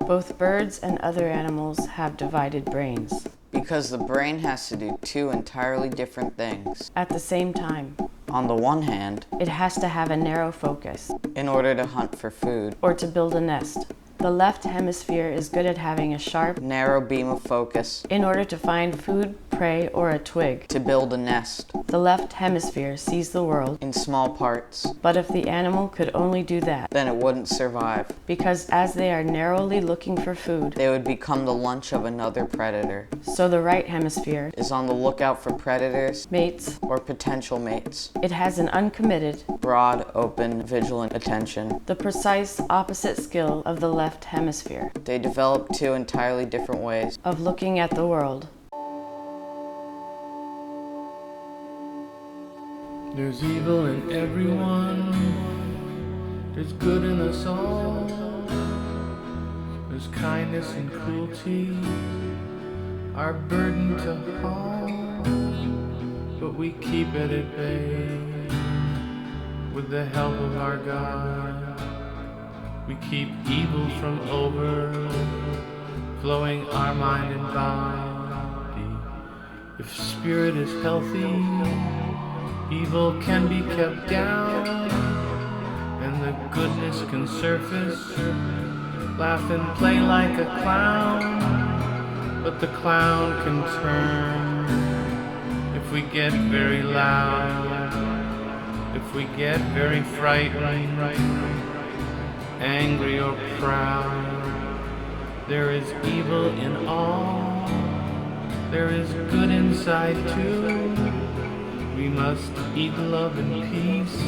Both birds and other animals have divided brains. Because the brain has to do two entirely different things. At the same time, On the one hand, it has to have a narrow focus, in order to hunt for food, or to build a nest. The left hemisphere is good at having a sharp, narrow beam of focus, in order to find food, prey, or a twig. to build a nest, The left hemisphere sees the world, in small parts. but if the animal could only do that, Then it wouldn't survive. because as they are narrowly looking for food, They would become the lunch of another predator. so the right hemisphere Is on the lookout for predators mates. or potential mates. It has an uncommitted, Broad, open, vigilant attention. the precise opposite skill of the left hemisphere, They develop two entirely different ways. of looking at the world. There's evil in everyone, there's good in us all. There's kindness and cruelty, our burden to haul. But we keep it at bay, with the help of our God. We keep evil from overflowing our mind and body. If spirit is healthy, evil can be kept down, and the goodness can surface, laugh and play like a clown. But the clown can turn if we get very loud, if we get very frightened, angry or proud. There is evil in all, there is good inside too. We must eat love and peace.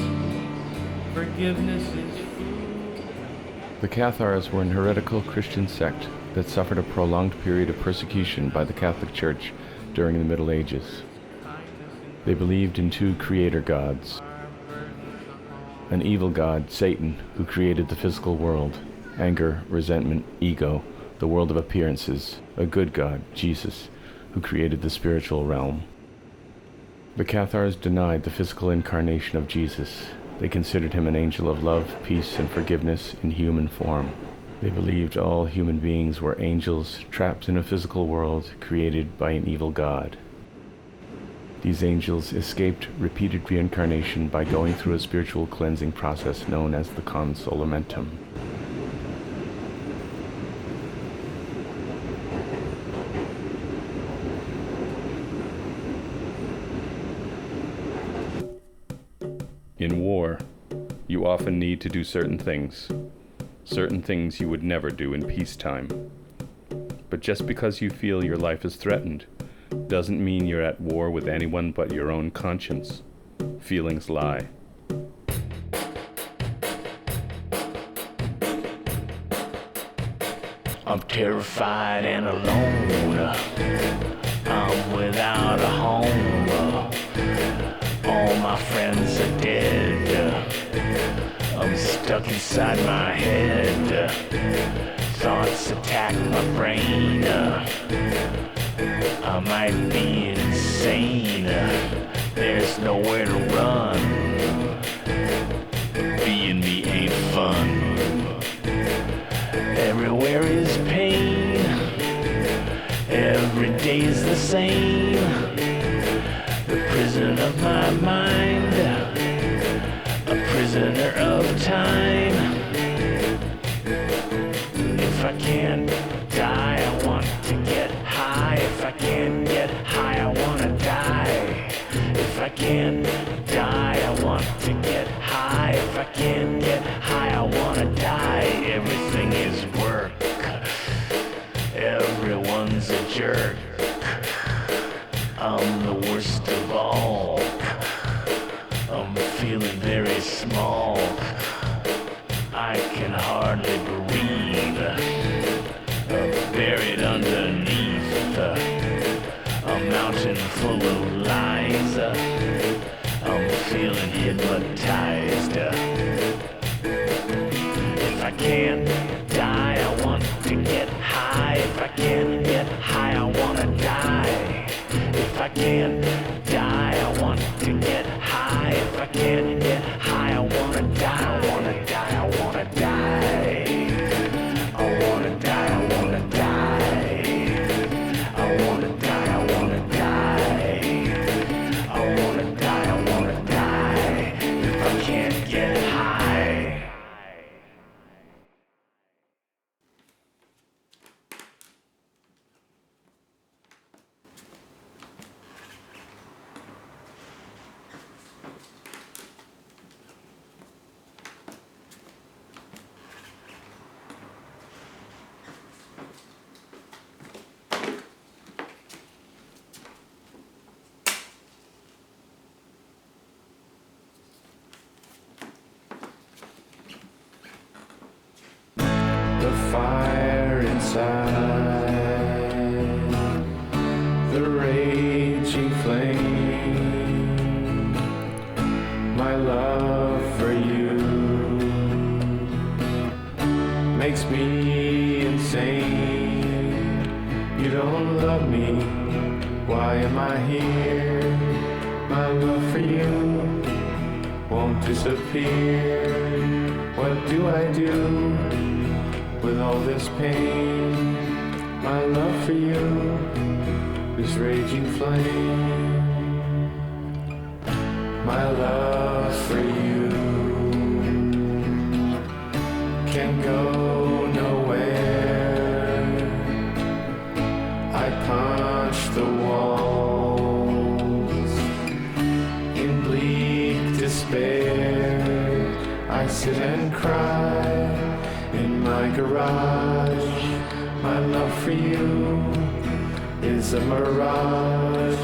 Forgiveness is food. The Cathars were an heretical Christian sect that suffered a prolonged period of persecution by the Catholic Church during the Middle Ages. They believed in two creator gods. An evil god, Satan, who created the physical world, anger, resentment, ego, the world of appearances. A good god, Jesus, who created the spiritual realm. The Cathars denied the physical incarnation of Jesus. They considered him an angel of love, peace, and forgiveness in human form. They believed all human beings were angels trapped in a physical world created by an evil god. These angels escaped repeated reincarnation by going through a spiritual cleansing process known as the consolamentum. In war, you often need to do certain things you would never do in peacetime. But just because you feel your life is threatened doesn't mean you're at war with anyone but your own conscience. Feelings lie. I'm terrified and alone. I'm without a home. All my friends are dead. I'm stuck inside my head. Thoughts attack my brain. I might be insane. There's nowhere to run. Being me ain't fun. Everywhere is pain. Every day's the same. The prison of my mind. A prisoner of time. If I can't die, I want to get high. If I can't get high, I want to die. If I can't die, I want to get high. If I can't get high, I want to die. Everything is work. Everyone's a jerk. I'm the worst of all. I'm feeling very small. I can hardly breathe. Buried underneath a mountain full of lies. I'm feeling hypnotized. If I can't die, I want to get high. If I can't get high, I want to die. If I can't die, I want to get high. If I can't get high, I want to die. I want to die. I want to die. I want to die. can't get high. The fire inside, the raging flame, my love for you makes me insane. You don't love me, why am I here? My love for you won't disappear. What do I do with all this pain? My love for you is raging flame. My love for you can go nowhere. I punch the walls in bleak despair. I sit and cry in my garage. My love for you is a mirage.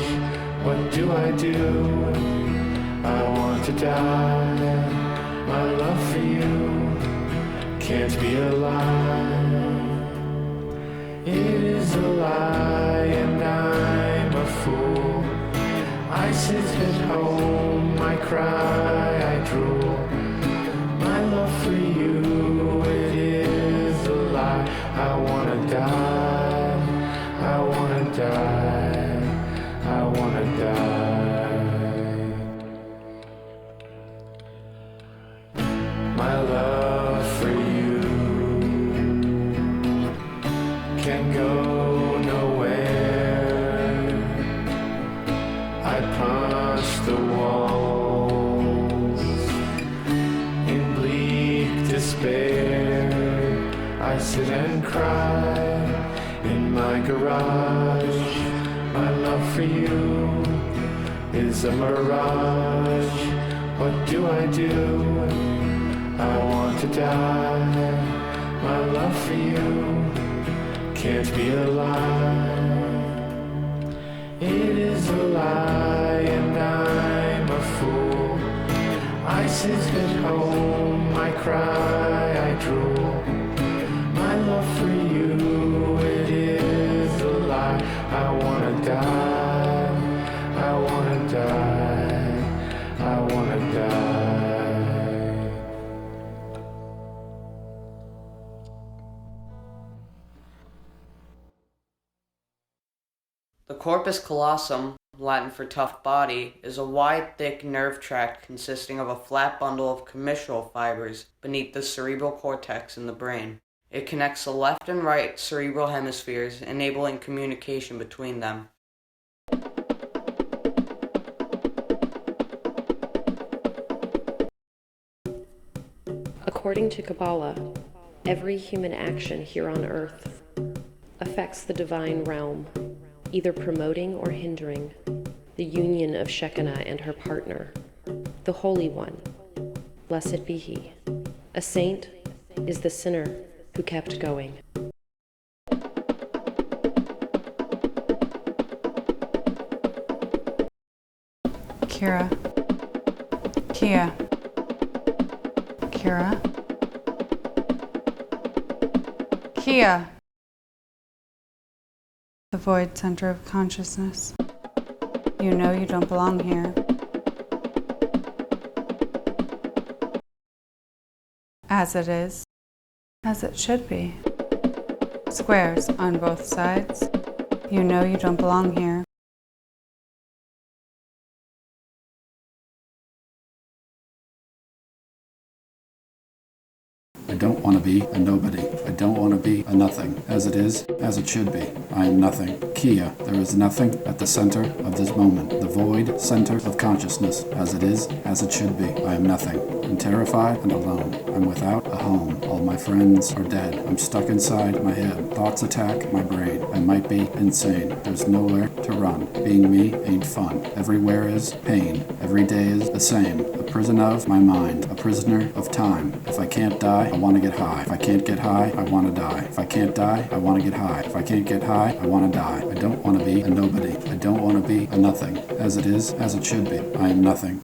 What do? I want to die. My love for you can't be a lie. It is a lie and I'm a fool. I sit at home, I cry, I drool. My love for you, it is a lie. I wanna die, I wanna die, I wanna die. My love for you can go nowhere. I punch the walls in bleak despair. I sit and cry in my garage. My love for you is a mirage. What do? I want to die. My love for you can't be a lie. It is a lie and I'm a fool. I sit at home, I cry, I drool. My love for you, it is a lie. I wanna die, I wanna die, I wanna die. The corpus callosum, Latin for tough body, is a wide, thick nerve tract consisting of a flat bundle of commissural fibers beneath the cerebral cortex in the brain. It connects the left and right cerebral hemispheres, enabling communication between them. According to Kabbalah, every human action here on earth affects the divine realm, either promoting or hindering the union of Shekinah and her partner, the Holy One, blessed be he. A saint is the sinner who kept going. Kira. Kia. Kira. Kia. The void center of consciousness. You know you don't belong here. As it is, as it should be. Squares on both sides. You know you don't belong here. I don't want to be a nobody. I don't want to be a nothing. As it is, as it should be. I am nothing. Kia, there is nothing at the center of this moment. The void center of consciousness. As it is, as it should be. I am nothing. I'm terrified and alone. I'm without a home. All my friends are dead. I'm stuck inside my head. Thoughts attack my brain. I might be insane. There's nowhere to run. Being me ain't fun. Everywhere is pain. Every day is the same. A prison of my mind. A prisoner of time. If I can't die, I want to get high. If I can't get high, I want to die. If I can't die, I want to get high. If I can't get high, I want to die. I don't want to be a nobody. I don't want to be a nothing. As it is, as it should be. I am nothing.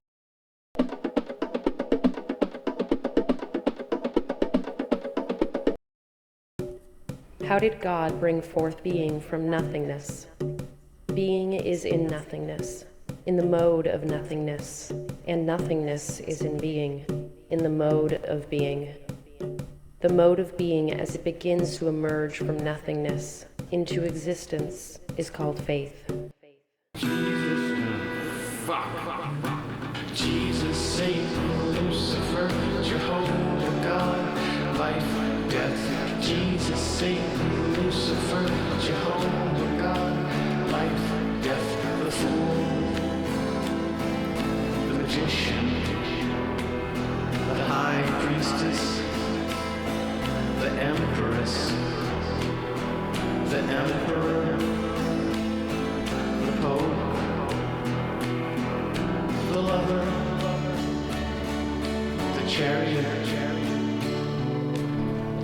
How did God bring forth being from nothingness? Being is in nothingness, in the mode of nothingness, and nothingness is in being, in the mode of being. The mode of being as it begins to emerge from nothingness into existence is called faith. Jesus, Satan, Lucifer, Jehovah, God, life, death. Jesus, Satan, Lucifer, Jehovah, God, life, death, the fool, the magician, the high priestess, the empress, the emperor, the pope, the lover, the chariot.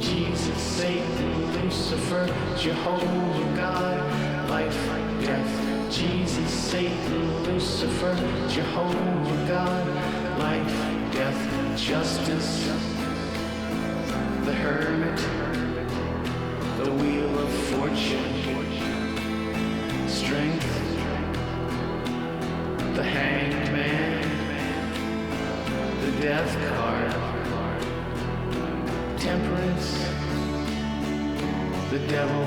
Jesus, Satan, Lucifer, Jehovah, God, life, death. Jesus, Satan, Lucifer, Jehovah, God, life, death, justice, the hermit, the wheel of fortune, strength, the hanged man, the death card, temperance, the devil.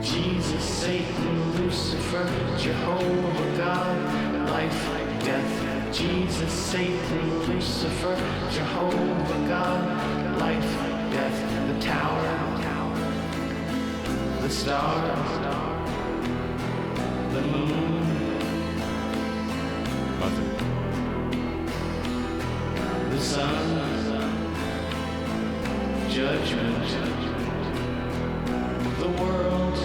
Jesus, Satan, Lucifer, Jehovah, God, life, death. Jesus, Satan, Lucifer, Jehovah, God, life, death. The tower, the star, the moon, the sun, judgment, the world,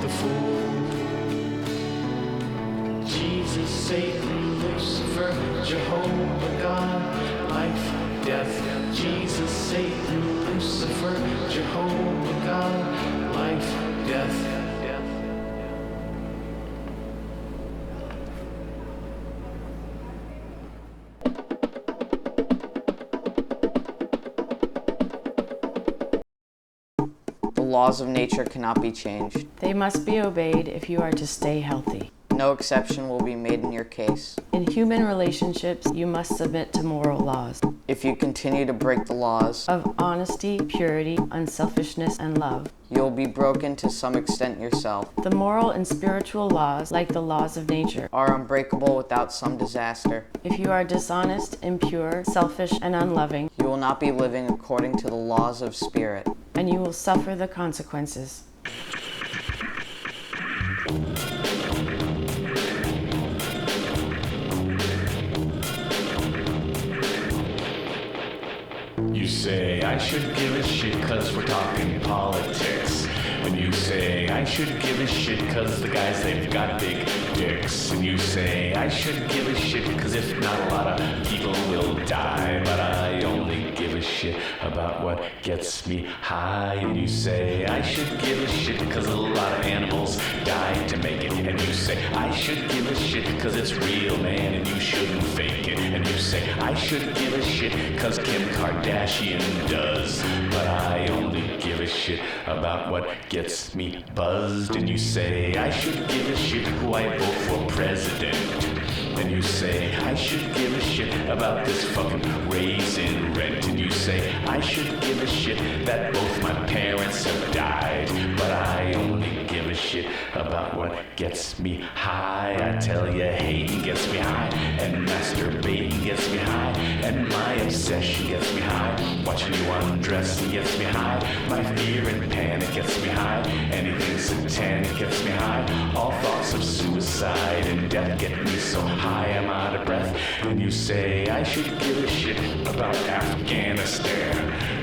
the fool. Jesus, Satan, Lucifer, Jehovah, God, life, death. Jesus, Satan, Lucifer, Jehovah, God, life, death. The laws of nature cannot be changed. They must be obeyed if you are to stay healthy. No exception will be made in your case. In human relationships, you must submit to moral laws If you continue to break the laws, of honesty, purity, unselfishness, and love. you will be broken to some extent yourself, The moral and spiritual laws, like the laws of nature, are unbreakable without some disaster. if you are dishonest, impure, selfish, and unloving, You will not be living according to the laws of spirit. and you will suffer the consequences. You say I should give a shit cause we're talking politics. And you say I should give a shit cause the guys, they've got big dicks. And you say I should give a shit cause if not a lot of people will die. But I only give a shit about what gets me high. And you say I should give a shit cause a lot of animals died to make it. And you say I should give a shit cause it's real, man, and you shouldn't fake it. And you say I should give a shit cause Kim Kardashian does. But I only give a shit about what gets me buzzed. And you say I should give a shit who I vote for president. And you say I should give a shit about this fucking raise in rent. And you say I should give a shit that both my parents have died. But I only give a shit about what gets me high. I tell you, hating gets me high, and masturbating gets me high, and my obsession gets me high. Watching you undressing gets me high. My fear and panic gets me high. Anything satanic gets me high. All thoughts of suicide and death get me so high I'm out of breath. And you say I should give a shit about Afghanistan.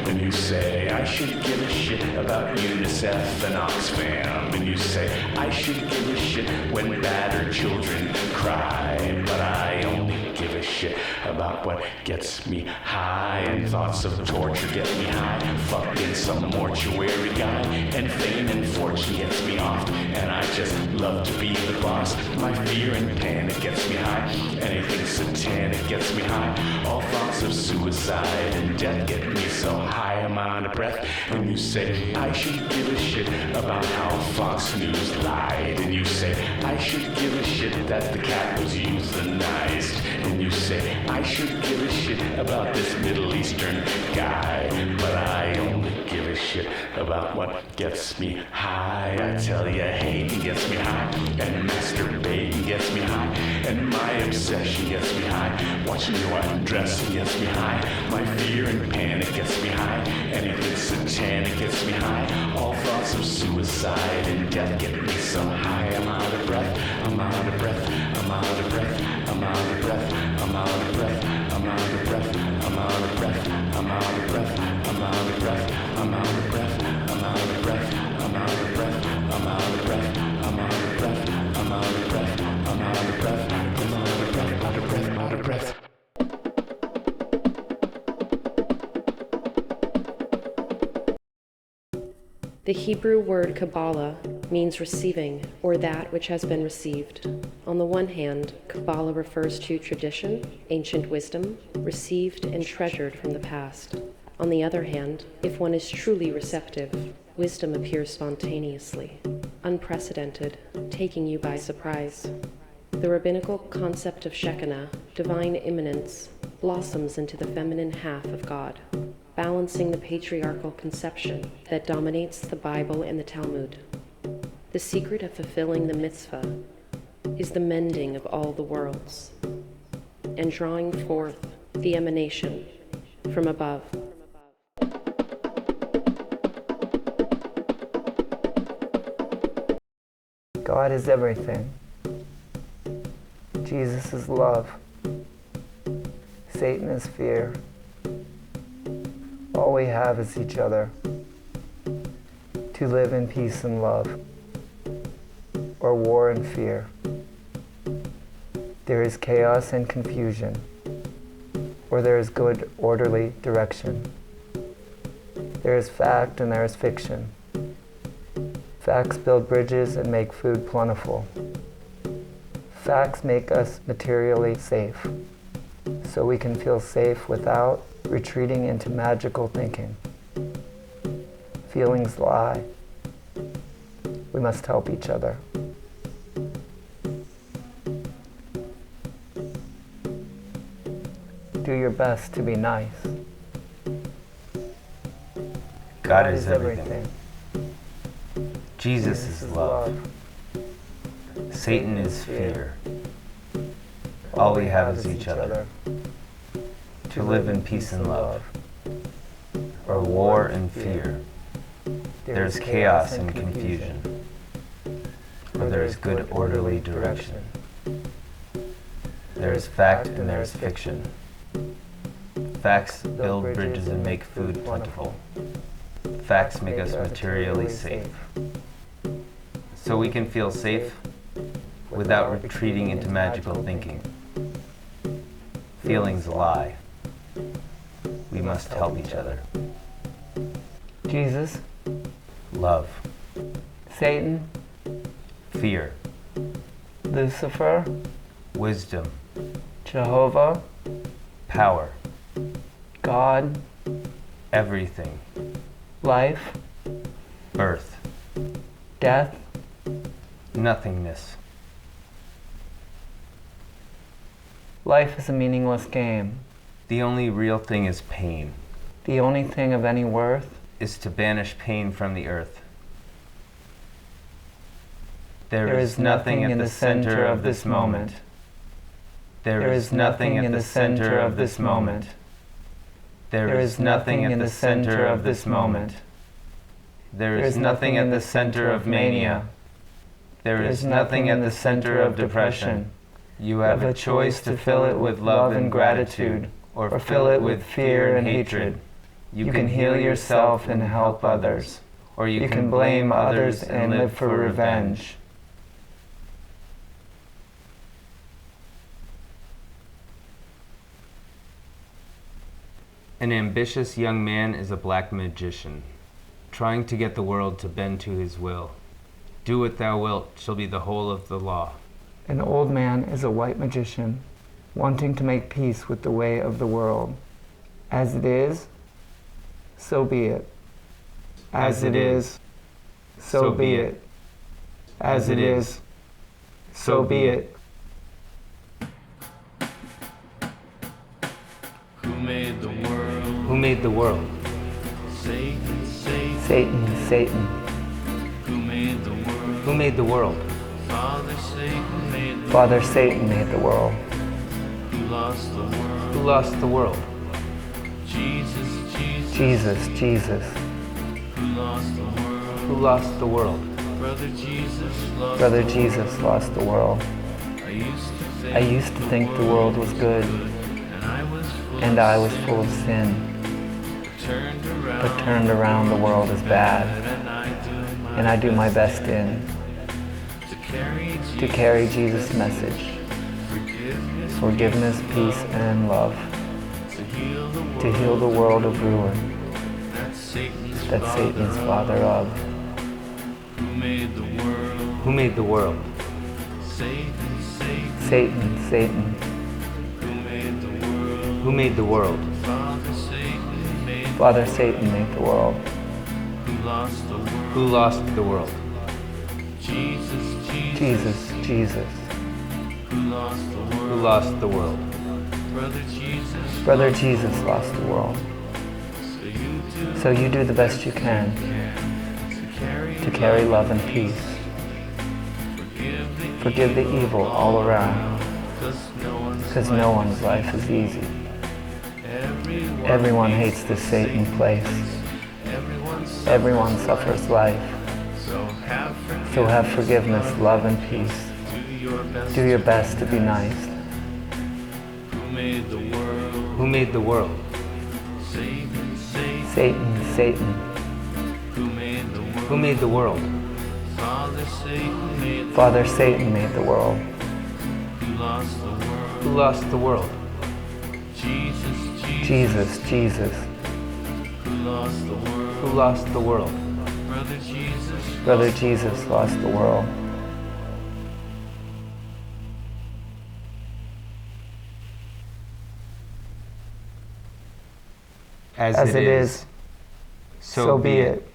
And you say I should give a shit about UNICEF and Oxfam. And you say I should give a shit when battered children cry. But I only give a shit about what gets me high. And thoughts of torture get me high. Fucking some mortuary guy. And fame and fortune gets me off. And I just love to be the boss. My fear and panic gets me high. Anything satanic gets me high. All thoughts of suicide and death get me so high I'm out of breath. And you say I should give a shit about how Fox News lied. And you say I should give a shit that the cat was euthanized. And you say I should give a shit about this Middle Eastern guy. But I only give a shit about what gets me high. I tell you, hating gets me high. And masturbating gets me high. And my obsession gets me high. Watching you undressing gets me high. My fear and panic gets me high. Anything satanic gets me high. All thoughts of suicide and death get me so high I'm out of breath. I'm out of breath. I'm out of breath. I'm out of breath. I'm out of breath. I'm out of breath. I'm out of breath. I'm out of breath. I'm out of breath. I'm out of breath. I'm out of breath. I'm out of breath. I'm out of breath. I'm out of breath. I'm out of breath. I'm out of breath. I'm out of breath. Out of breath. Out of breath. The Hebrew word Kabbalah means receiving, or that which has been received. On the one hand, Kabbalah refers to tradition, ancient wisdom, received and treasured from the past. On the other hand, if one is truly receptive, wisdom appears spontaneously, unprecedented, taking you by surprise. The rabbinical concept of Shekinah, divine immanence, blossoms into the feminine half of God, balancing the patriarchal conception that dominates the Bible and the Talmud. The secret of fulfilling the mitzvah is the mending of all the worlds and drawing forth the emanation from above. God is everything. Jesus is love. Satan is fear. All we have is each other. To live in peace and love, or war and fear. There is chaos and confusion, or there is good, orderly direction. There is fact and there is fiction. Facts build bridges and make food plentiful. Facts make us materially safe, so we can feel safe without retreating into magical thinking. Feelings lie. We must help each other. Do your best to be nice. God is everything. Jesus is love. Satan is fear. All we have is each other. To live in peace and love, or war and fear. There is chaos and confusion, or there is good orderly direction. There is fact and there is fiction. Facts build bridges and make food plentiful. Facts make us materially safe, so we can feel safe without retreating into magical thinking. Feelings lie. We must help each other. Jesus, Love. Satan, Fear. Lucifer, Wisdom. Jehovah, Power. God, Everything. life, Birth. death, Nothingness. life is a meaningless game. The only real thing is pain. The only thing of any worth Is to banish pain from the earth. There is nothing in the center of this moment. There is nothing in the center of this moment. There is nothing at the center of this moment. There is nothing at the center of mania. There is nothing at the center of depression. You have a choice to fill it with love and gratitude, or fill it with fear and hatred. You can heal yourself and help others, or you can blame others and live for revenge. An ambitious young man is a black magician, trying to get the world to bend to his will. Do what thou wilt shall be the whole of the law. An old man is a white magician, wanting to make peace with the way of the world. As it is, so be it. As it is, so be it. As it is, so be it. Who made the world? Who made the world? Satan, Satan. Satan, Satan. Who made the world? Who made the world? Father Satan made the Father Satan made the world. Who lost the world? Who lost the world? Jesus, Jesus. Jesus, Jesus. Who lost the world? Who lost the world? Brother Jesus lost Brother the Jesus world. lost the world. I used to think the world was good, and I was full of sin. But turned around the world is bad, and I do my best in to carry Jesus' message. forgiveness, Peace, and love. to heal the world of ruin that Satan's that Satan's father of. Who made the world? Who made the world? Satan, Satan. Satan, Satan. Who made the world? Who made the world? Father Satan made the world. Who lost the world? Who lost the world? Jesus, Jesus. Jesus, Jesus. Who lost the world? Who lost the world? Brother Jesus. Brother Jesus lost the world. So you do the best you can to carry love and peace. Forgive the evil all around, because no one's life is easy. Everyone hates the Satan place. Everyone suffers life. So have forgiveness, love, and peace. Do your best to be nice. Who made the world? Who made the world? Satan, Satan. Satan, Satan. Who made the world? Who made the world? Father Satan made the Father Satan made the world. Who lost the world? Who lost the world? Jesus, Jesus. Jesus, Jesus. Who lost the world? Who lost the world? Brother Jesus. Brother Jesus lost the world. As it is, so be it.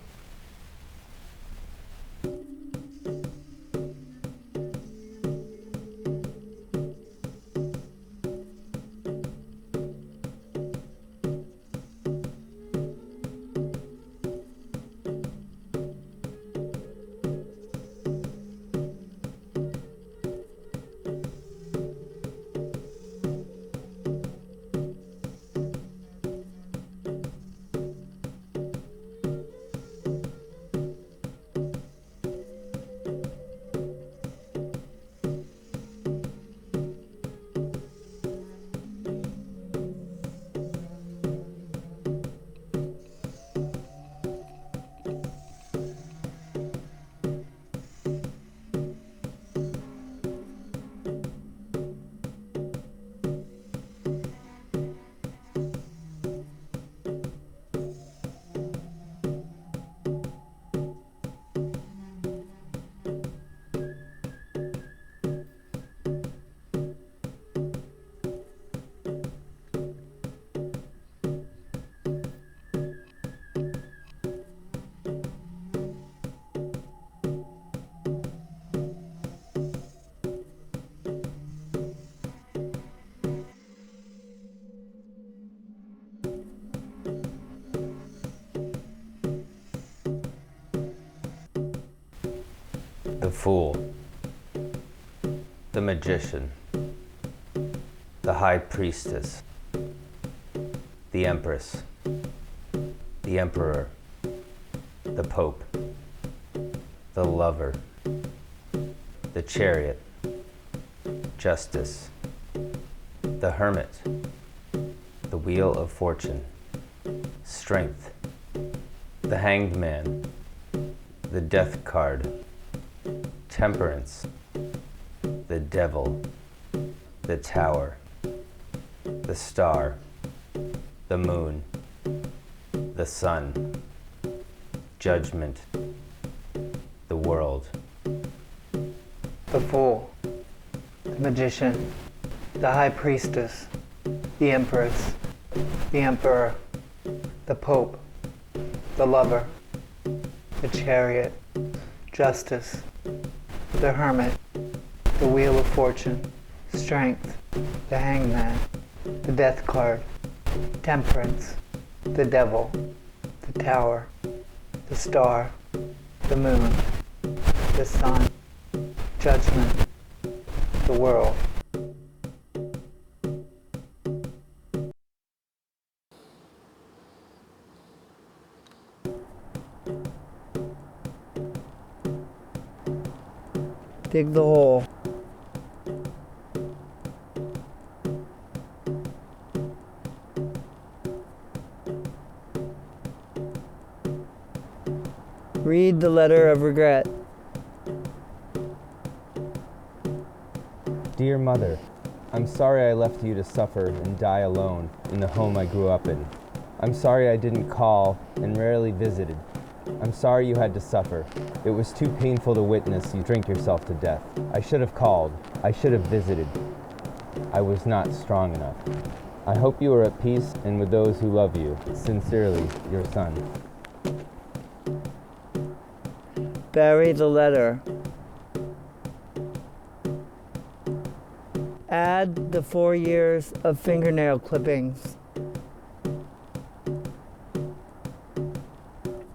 The fool, the magician, the high priestess, the empress, the emperor, the pope, the lover, the chariot, justice, the hermit, the wheel of fortune, strength, the hanged man, the death card, temperance, the devil, the tower, the star, the moon, the sun, judgment, the world. The fool, the magician, the high priestess, the empress, the emperor, the pope, the lover, the chariot, justice, the hermit, the wheel of fortune, strength, the hangman, the death card, temperance, the devil, the tower, the star, the moon, the sun, judgment, the world. Dig the hole. Read the letter of regret. Dear Mother, I'm sorry I left you to suffer and die alone in the home I grew up in. I'm sorry I didn't call and rarely visited. I'm sorry you had to suffer. It was too painful to witness you drink yourself to death. I should have called. I should have visited. I was not strong enough. I hope you are at peace and with those who love you. Sincerely, your son. Bury the letter. Add the 4 years of fingernail clippings.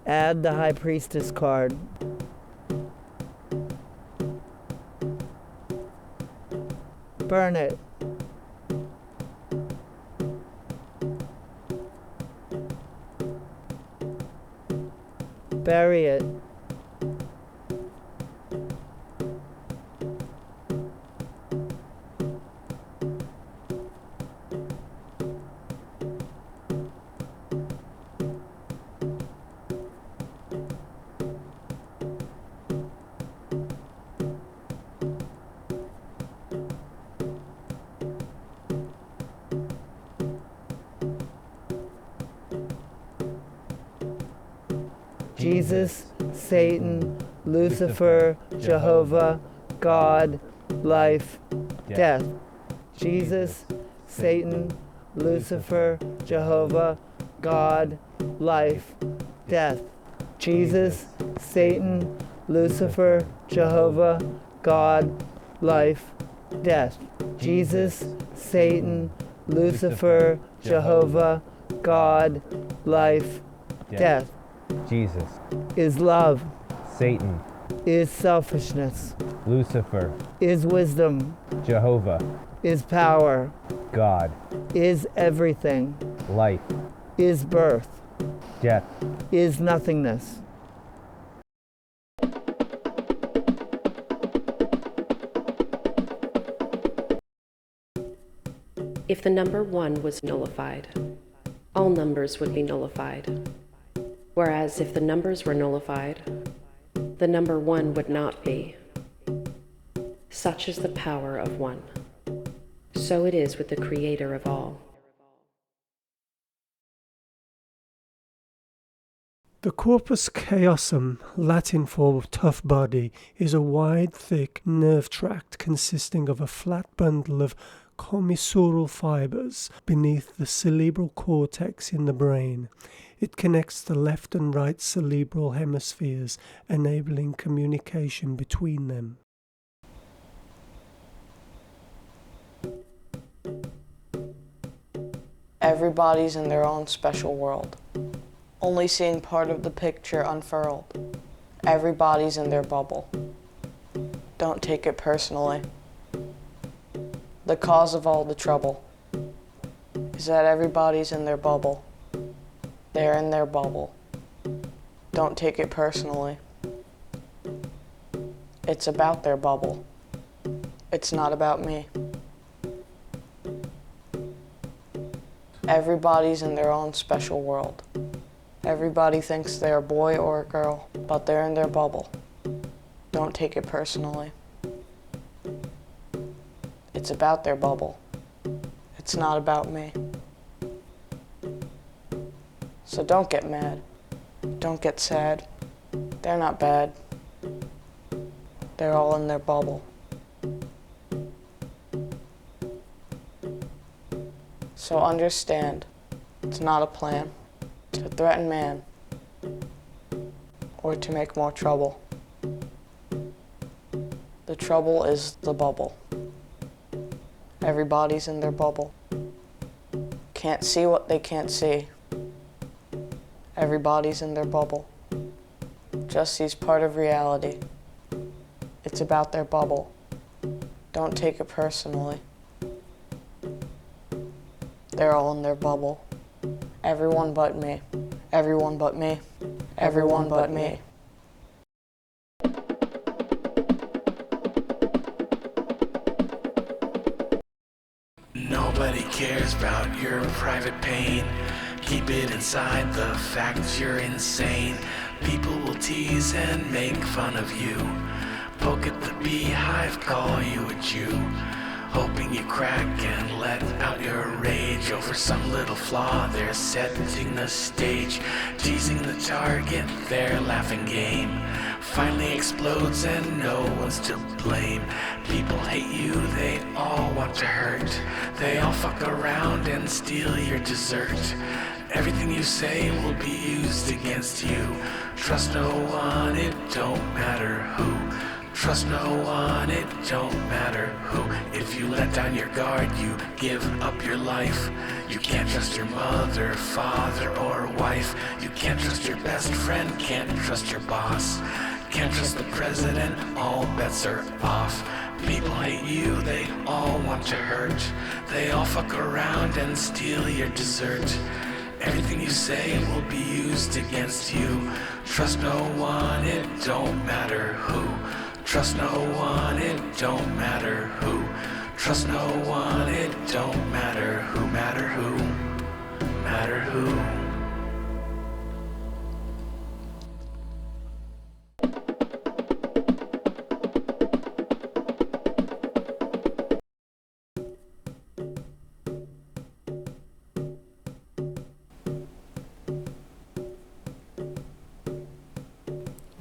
Add the high priestess card. Burn it. Bury it. Jesus, Satan, Lucifer, Jehovah, God, life, death. Jesus, Satan, Lucifer, Jehovah, God, life, death. Jesus, Satan, Lucifer, Jehovah, God, life, death. Jesus, Satan, Lucifer, Jehovah, God, life, death. Jesus Is love, Satan, is selfishness, Lucifer, is wisdom, Jehovah, is power, God, is everything, life, is birth, death. is nothingness. If the number 1 was nullified, all numbers would be nullified. Whereas if the numbers were nullified, the number 1 would not be. Such is the power of 1. So it is with the Creator of all. The Corpus Chaosum, Latin for tough body, is a wide, thick nerve tract consisting of a flat bundle of homicidal fibers beneath the cerebral cortex in the brain. It connects the left and right cerebral hemispheres, enabling communication between them. Everybody's in their own special world, only seeing part of the picture unfurled. Everybody's in their bubble. Don't take it personally. The cause of all the trouble is that everybody's in their bubble. They're in their bubble. Don't take it personally. It's about their bubble. It's not about me. Everybody's in their own special world. Everybody thinks they're a boy or a girl, but they're in their bubble. Don't take it personally. It's about their bubble. It's not about me. So don't get mad. Don't get sad. They're not bad. They're all in their bubble. So understand, it's not a plan to threaten man or to make more trouble. The trouble is the bubble. Everybody's in their bubble. Can't see what they can't see. Everybody's in their bubble. Just sees part of reality. It's about their bubble. Don't take it personally. They're all in their bubble. Everyone but me. Everyone but me. Everyone but me. Nobody cares about your private pain. Keep it inside, the fact you're insane. People will tease and make fun of you. Poke at the beehive, call you a Jew. Hoping you crack and let out your rage over some little flaw. They're setting the stage, teasing the target, their laughing game finally explodes and no one's to blame. People hate you, they all want to hurt. They all fuck around and steal your dessert. Everything you say will be used against you. Trust no one, it don't matter who. Trust no one, it don't matter who. If you let down your guard, you give up your life. You can't trust your mother, father, or wife. You can't trust your best friend, can't trust your boss. Can't trust the president, all bets are off. People hate you, they all want to hurt. They all fuck around and steal your dessert. Everything you say will be used against you. Trust no one, it don't matter who. Trust no one, it don't matter who. Trust no one, it don't matter who. Matter who. Matter who.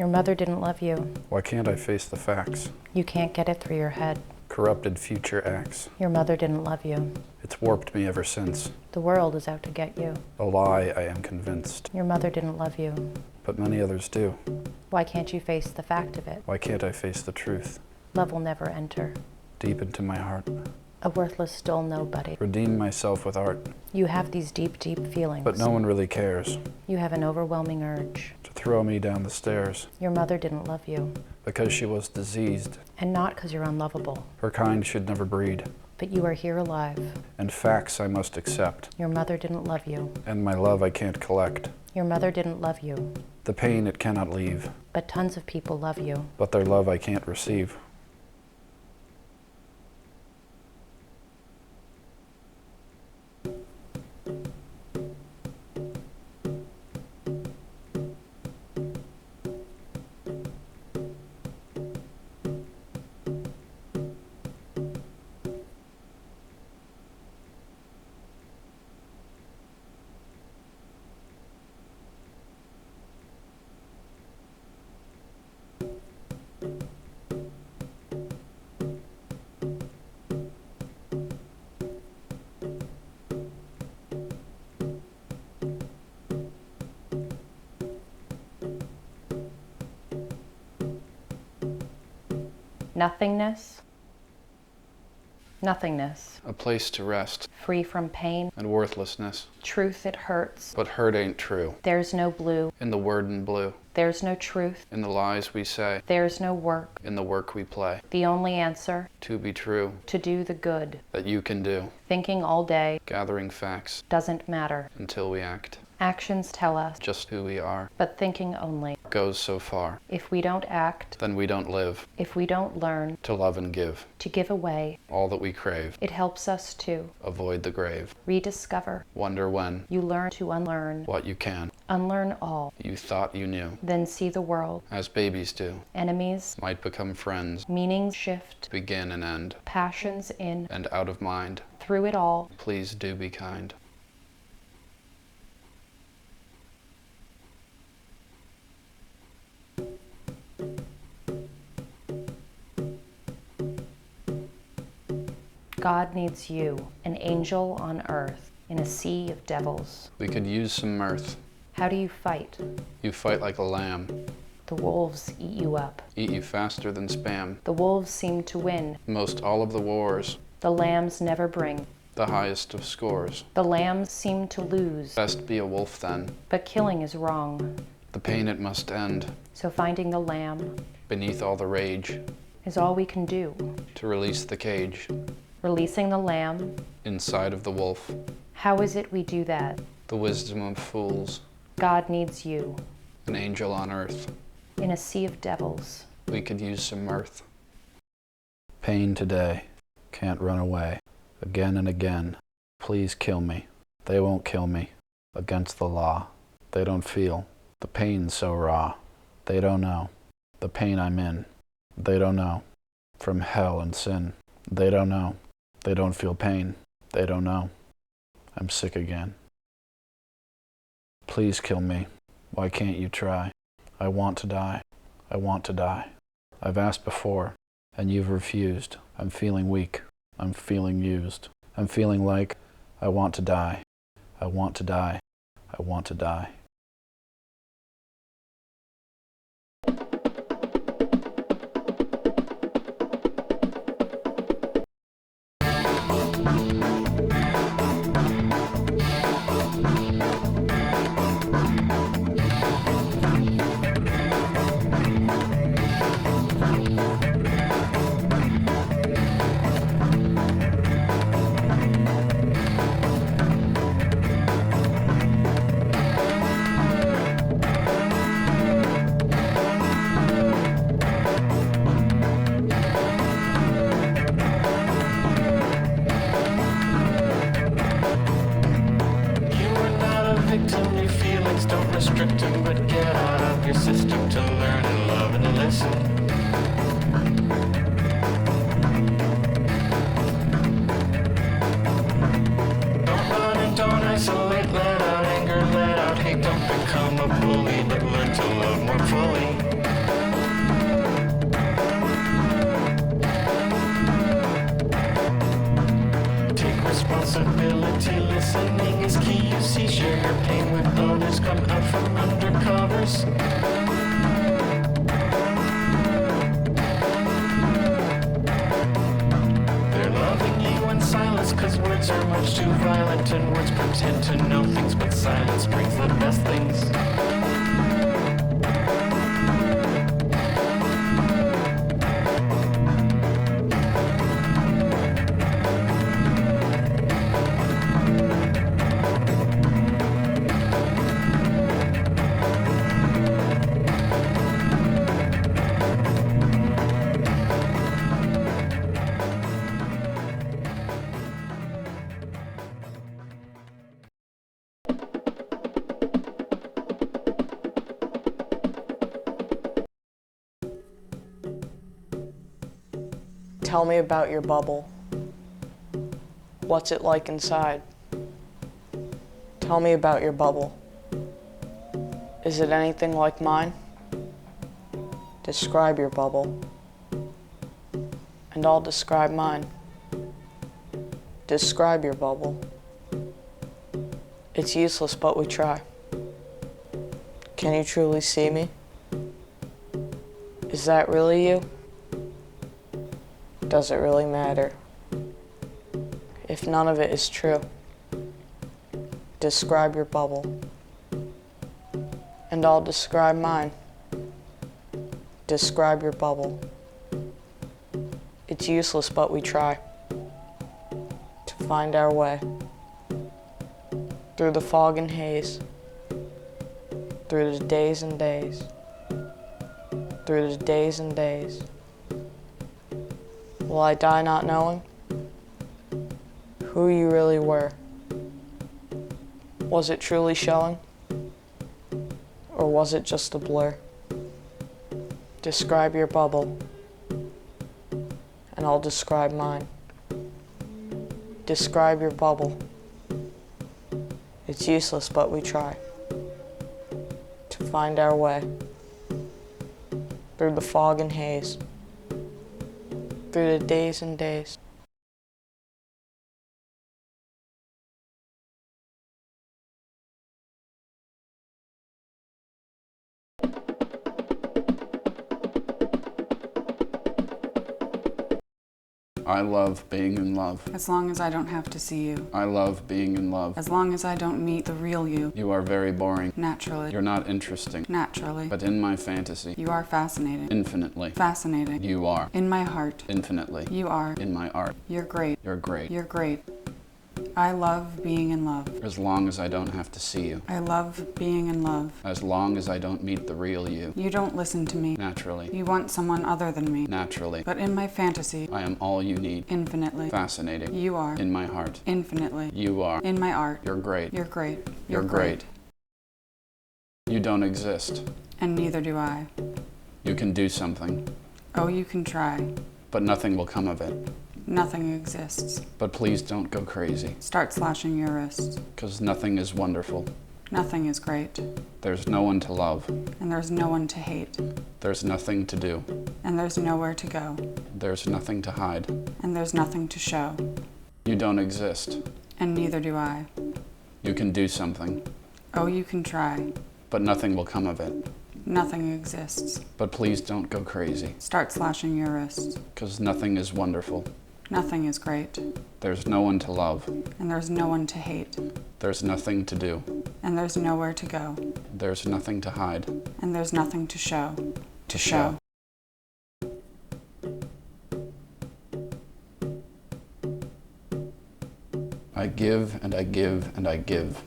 Your mother didn't love you. Why can't I face the facts? You can't get it through your head. Corrupted future acts. Your mother didn't love you. It's warped me ever since. The world is out to get you. A lie, I am convinced. Your mother didn't love you. But many others do. Why can't you face the fact of it? Why can't I face the truth? Love will never enter. Deep into my heart. A worthless, dull nobody. Redeem myself with art. You have these deep, deep feelings. But no one really cares. You have an overwhelming urge. To throw me down the stairs. Your mother didn't love you. Because she was diseased. And not because you're unlovable. Her kind should never breed. But you are here alive. And facts I must accept. Your mother didn't love you. And my love I can't collect. Your mother didn't love you. The pain it cannot leave. But tons of people love you. But their love I can't receive. Nothingness. Nothingness. A place to rest. Free from pain. And worthlessness. Truth, it hurts. But hurt ain't true. There's no blue. In the word in blue. There's no truth. In the lies we say. There's no work. In the work we play. The only answer. To be true. To do the good. That you can do. Thinking all day. Gathering facts. Doesn't matter. Until we act. Actions tell us, just who we are. but thinking only. Goes so far. If we don't act, Then we don't live. if we don't learn To love and give. to give away, All that we crave. it helps us to Avoid the grave. rediscover. Wonder when. You learn to unlearn, What you can. unlearn all, You thought you knew. then see the world. As babies do. Enemies, Might become friends. meanings shift, Begin and end. passions in, And out of mind. through it all. Please do be kind. God needs you, an angel on earth, in a sea of devils. We could use some mirth. How do you fight? You fight like a lamb. The wolves eat you up. Eat you faster than spam. The wolves seem to win. Most all of the wars. The lambs never bring. The highest of scores. The lambs seem to lose. Best be a wolf then. But killing is wrong. The pain it must end. So finding the lamb Beneath all the rage. is all we can do. To release the cage. Releasing the lamb, Inside of the wolf. how is it we do that? The wisdom of fools. God needs you, An angel on earth. in a sea of devils. We could use some mirth. Pain today. Can't run away. Again and again. Please kill me. They won't kill me. Against the law. They don't feel. The pain's so raw. They don't know. The pain I'm in. They don't know. From hell and sin. They don't know. They don't feel pain. They don't know. I'm sick again. Please kill me. Why can't you try? I want to die. I want to die. I've asked before, and you've refused. I'm feeling weak. I'm feeling used. I'm feeling like I want to die. I want to die. I want to die. Responsibility, listening is key. You see, share your pain with others. Come out from undercovers. They're loving you in silence, cause words are much too violent, and words pretend to know things, but silence brings the best things. Tell me about your bubble. What's it like inside? Tell me about your bubble. Is it anything like mine? Describe your bubble. And I'll describe mine. Describe your bubble. It's useless, but we try. Can you truly see me? Is that really you? Does it really matter? If none of it is true, describe your bubble. And I'll describe mine. Describe your bubble. It's useless, but we try to find our way through the fog and haze through the days and days, through the days and days. Will I die not knowing who you really were? Was it truly showing? Or was it just a blur? Describe your bubble, and I'll describe mine. Describe your bubble. It's useless, but we try to find our way through the fog and haze, through the days and days. I love being in love. As long as I don't have to see you. I love being in love. As long as I don't meet the real you. You are very boring. Naturally. You're not interesting. Naturally. But in my fantasy. You are fascinating. Infinitely. Fascinating. You are. In my heart. Infinitely. You are. In my art. You're great. You're great. You're great. I love being in love. As long as I don't have to see you. I love being in love. As long as I don't meet the real you. You don't listen to me. Naturally. You want someone other than me. Naturally. But in my fantasy. I am all you need. Infinitely. Fascinating. You are. In my heart. Infinitely. You are. In my art. You're great. You're great. You're great. You don't exist. And neither do I. You can do something. Oh, you can try. But nothing will come of it. Nothing exists. But please don't go crazy. Start slashing your wrists. 'Cause nothing is wonderful. Nothing is great. There's no one to love. And there's no one to hate. There's nothing to do. And there's nowhere to go. There's nothing to hide. And there's nothing to show. You don't exist. And neither do I. You can do something. Oh, you can try. But nothing will come of it. Nothing exists. But please don't go crazy. Start slashing your wrists. 'Cause nothing is wonderful. Nothing is great. There's no one to love. And there's no one to hate. There's nothing to do. And there's nowhere to go. There's nothing to hide. And there's nothing to show. To show. I give and I give and I give.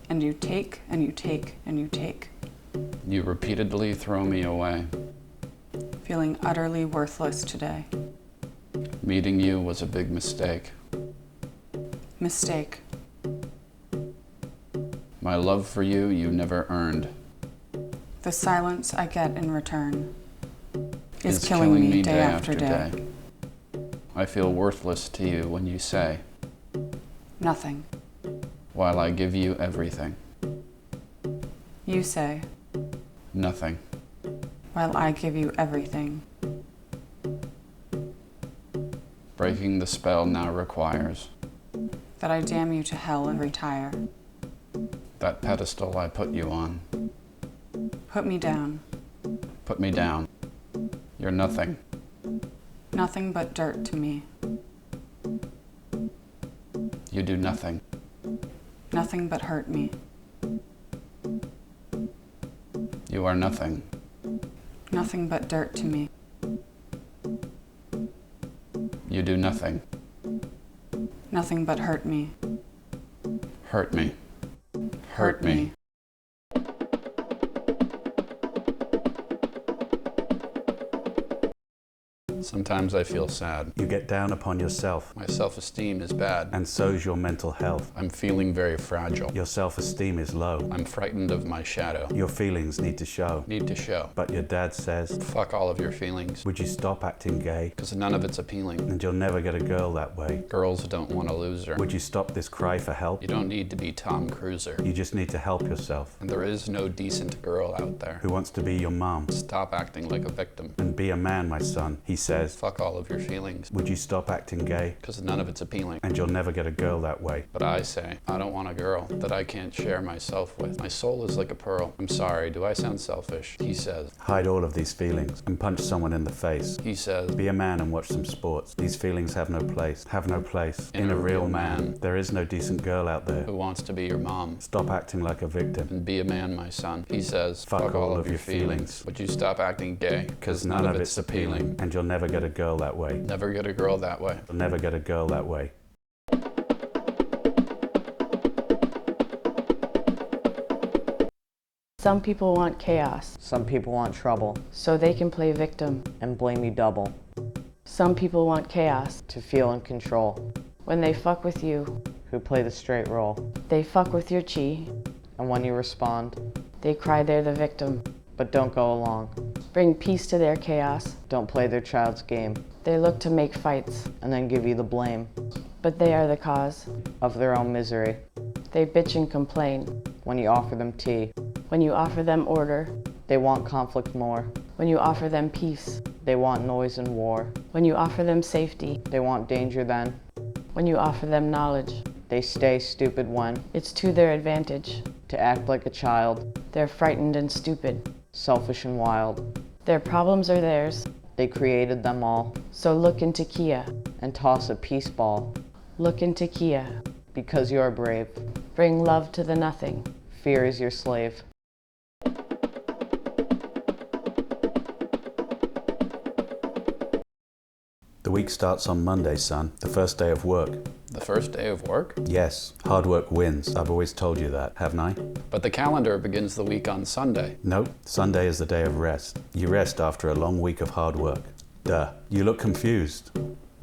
And you take and you take and you take. You repeatedly throw me away. Feeling utterly worthless today. Meeting you was a big mistake. Mistake. My love for you, you never earned. The silence I get in return is killing me day after day. I feel worthless to you when you say, nothing. While I give you everything. You say, nothing. While I give you everything. Breaking the spell now requires that I damn you to hell and retire. That pedestal I put you on. Put me down. Put me down. You're nothing. Nothing but dirt to me. You do nothing. Nothing but hurt me. You are nothing. Nothing but dirt to me. You do nothing. Nothing but hurt me. Hurt me. Hurt me. Sometimes I feel sad. You get down upon yourself. My self-esteem is bad. And so's your mental health. I'm feeling very fragile. Your self-esteem is low. I'm frightened of my shadow. Your feelings need to show. Need to show. But your dad says, fuck all of your feelings. Would you stop acting gay? 'Cause none of it's appealing. And you'll never get a girl that way. Girls don't want a loser. Would you stop this cry for help? You don't need to be Tom Cruiser. You just need to help yourself. And there is no decent girl out there who wants to be your mom. Stop acting like a victim. And be a man, my son. He says, fuck all of your feelings. Would you stop acting gay? 'Cause none of it's appealing. And you'll never get a girl that way. But I say, I don't want a girl that I can't share myself with. My soul is like a pearl. I'm sorry, do I sound selfish? He says, hide all of these feelings and punch someone in the face. He says, be a man and watch some sports. These feelings have no place. Have no place in a real man. There is no decent girl out there who wants to be your mom. Stop acting like a victim. And be a man, my son. He says, fuck all of your feelings. Would you stop acting gay? 'Cause none of it's appealing. And you'll never get a girl that way. Never get a girl that way. You'll never get a girl that way. Some people want chaos, Some people want trouble so they can play victim. and blame you double. Some people want chaos, To feel in control. when they fuck with you, Who play the straight role. they fuck with your chi. And when you respond, They cry they're the victim. but don't go along. Bring peace to their chaos. Don't play their child's game. They look to make fights, And then give you the blame but they are the cause. of their own misery. They bitch and complain. When you offer them tea, When you offer them order, they want conflict more. when you offer them peace, They want noise and war. when you offer them safety, They want danger then. when you offer them knowledge, They stay stupid when. it's to their advantage. To act like a child. They're frightened and stupid. Selfish and wild. Their problems are theirs, They created them all. so look into Kia. And toss a peace ball. Look into Kia. Because you're brave. Bring love to the nothing. Fear is your slave. The week starts on Monday, son. The first day of work. The first day of work? Yes, hard work wins. I've always told you that, haven't I? But the calendar begins the week on Sunday. Nope, Sunday is the day of rest. You rest after a long week of hard work. Duh. You look confused.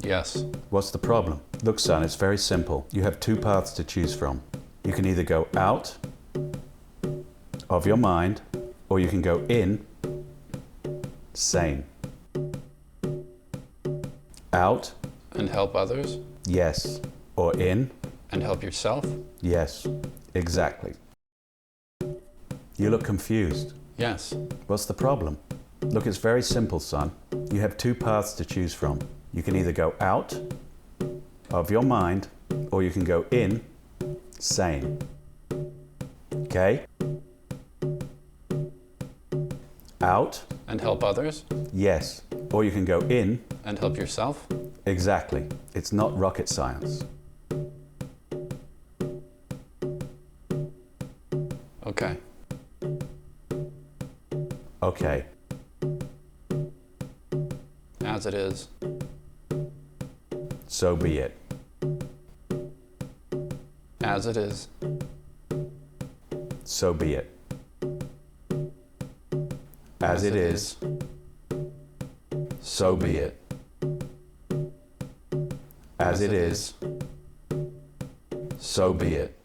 Yes. What's the problem? Look, son, it's very simple. You have two paths to choose from. You can either go out of your mind, or you can go in sane. Out? And help others? Yes. Or in? And help yourself? Yes. Exactly. You look confused. Yes. What's the problem? Look, it's very simple, son. You have two paths to choose from. You can either go out of your mind, or you can go in sane. Okay? Out? And help others? Yes. Or you can go in. And help yourself? Exactly. It's not rocket science. Okay. Okay. As it is. So be it. As it is. So be it. As it is. So be it. As it is. So be it.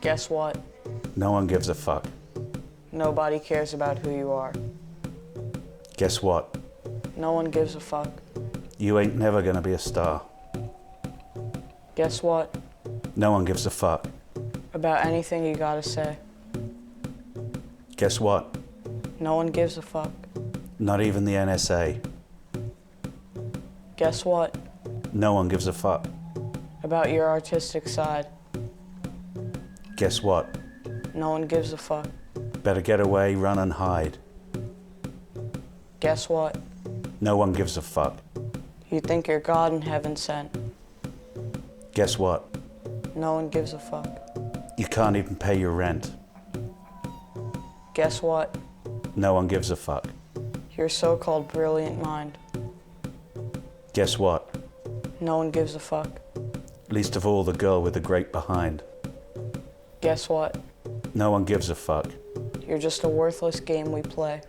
Guess what? No one gives a fuck. Nobody cares about who you are. Guess what? No one gives a fuck. You ain't never gonna be a star. Guess what? No one gives a fuck. About anything you gotta say. Guess what? No one gives a fuck. Not even the NSA. Guess what? No one gives a fuck. About your artistic side. Guess what? No one gives a fuck. Better get away, run and hide. Guess what? No one gives a fuck. You think you're God in heaven sent. Guess what? No one gives a fuck. You can't even pay your rent. Guess what? No one gives a fuck. Your so-called brilliant mind. Guess what? No one gives a fuck. Least of all the girl with the grape behind. Guess what? No one gives a fuck. You're just a worthless game we play.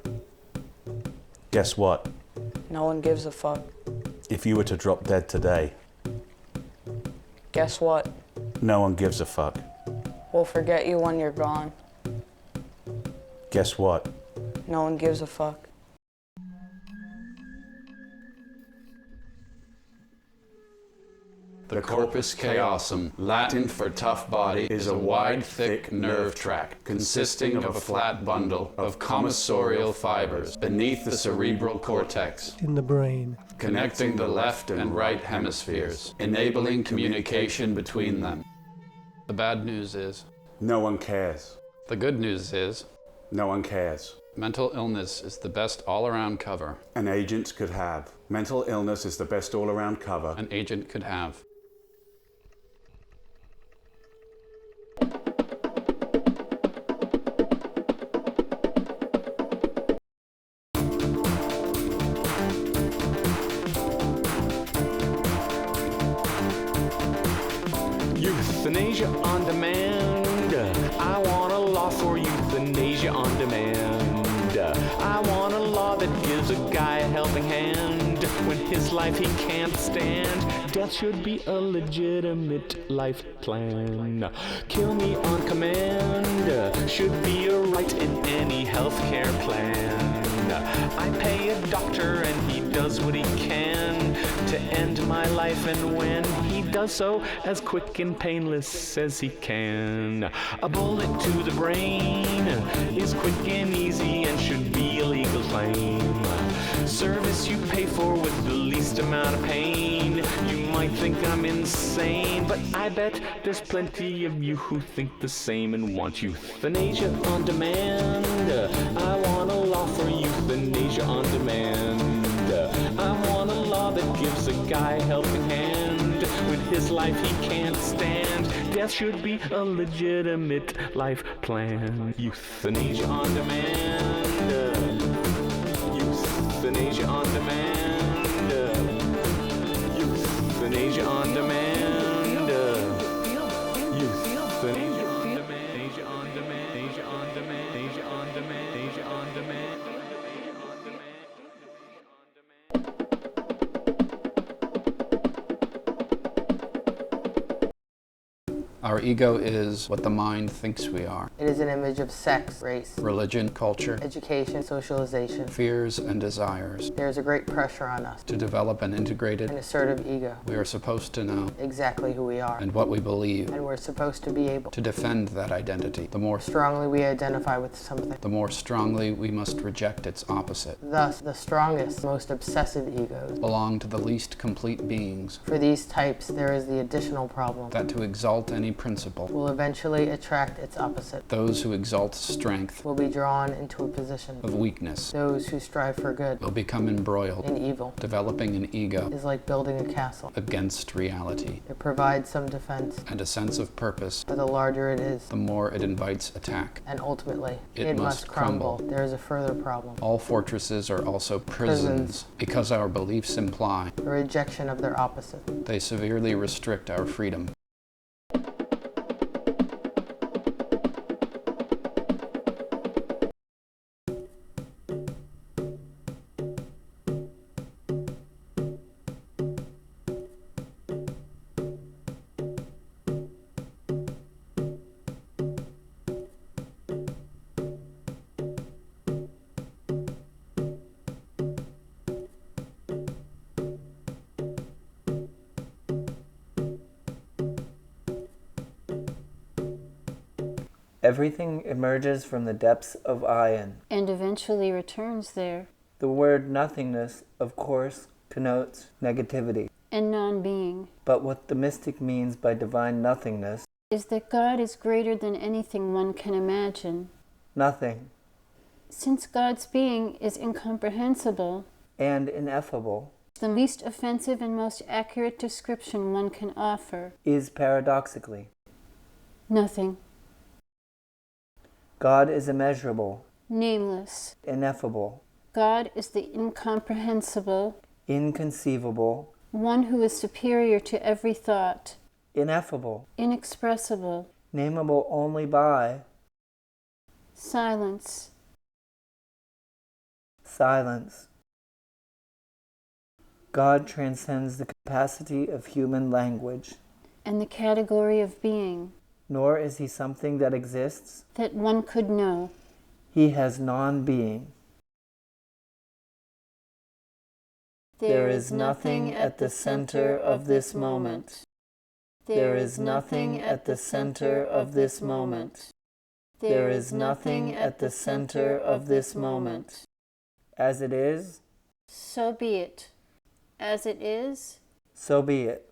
Guess what? No one gives a fuck. If you were to drop dead today, Guess what? no one gives a fuck. We'll forget you when you're gone. Guess what? No one gives a fuck. The corpus chaosum, Latin for tough body, is a wide, thick nerve tract consisting of a flat bundle of commissorial fibers beneath the cerebral cortex, in the brain, connecting the left and right hemispheres, enabling communication between them. The bad news is, No one cares. the good news is, No one cares. mental illness is the best all-around cover An agent could have. Mental illness is the best all-around cover an agent could have. Euthanasia on demand. I want a law for euthanasia on demand. I want a law that gives a guy a helping hand when his life he can't stand. Death should be a legitimate life plan. Kill me on command should be a right in any healthcare plan. I pay a doctor and he does what he can to end my life, and when he does so as quick and painless as he can. A bullet to the brain is quick and easy and should be a legal claim. Service you pay for with the least amount of pain. You might think I'm insane, but I bet there's plenty of you who think the same and want euthanasia on demand. I want a law for euthanasia on demand. I want a law that gives a guy a helping hand when his life he can't stand. Death should be a legitimate life plan. Euthanasia on demand. Euthanasia on demand. Euthanasia on demand. Euthanasia on demand. Asia on demand. Asia on demand. Asia on demand. Asia on demand. Our ego is what the mind thinks we are. It is an image of sex, race, Religion, culture, education, socialization. fears, and desires. There is a great pressure on us To develop an integrated, an assertive ego, we are supposed to know, exactly who we are, and what we believe, and we're supposed to be able to defend that identity. The more strongly we identify with something. the more strongly we must reject its opposite. Thus, the strongest, most obsessive egos Belong to the least complete beings. For these types, there is the additional problem That to exalt any principle, will eventually attract its opposite. those who exalt strength Will be drawn into a position of weakness Those who strive for good will become embroiled in evil. Developing an ego Is like building a castle. against reality It provides some defense, and a sense of purpose. but the larger it is, The more it invites attack. and ultimately, It must crumble. There is a further problem. All fortresses are also prisons because our beliefs imply The rejection of their opposite. they severely restrict our freedom. Everything emerges from the depths of Ayin. And eventually returns there. The word nothingness, of course, connotes negativity. And non-being. But what the mystic means by divine nothingness Is that God is greater than anything one can imagine. nothing, Since God's being is incomprehensible, and ineffable, the least offensive and most accurate description one can offer. is paradoxically. Nothing. God is immeasurable, Nameless. ineffable, God is the incomprehensible, inconceivable, one who is superior to every thought, ineffable, inexpressible, nameable only by silence. silence. God transcends the capacity of human language, And the category of being, nor is he something that exists. that one could know. He has non-being. There is nothing at the center of this moment. There is nothing at the center of this moment. There is nothing at the center of this moment. As it is, So be it. As it is, so be it.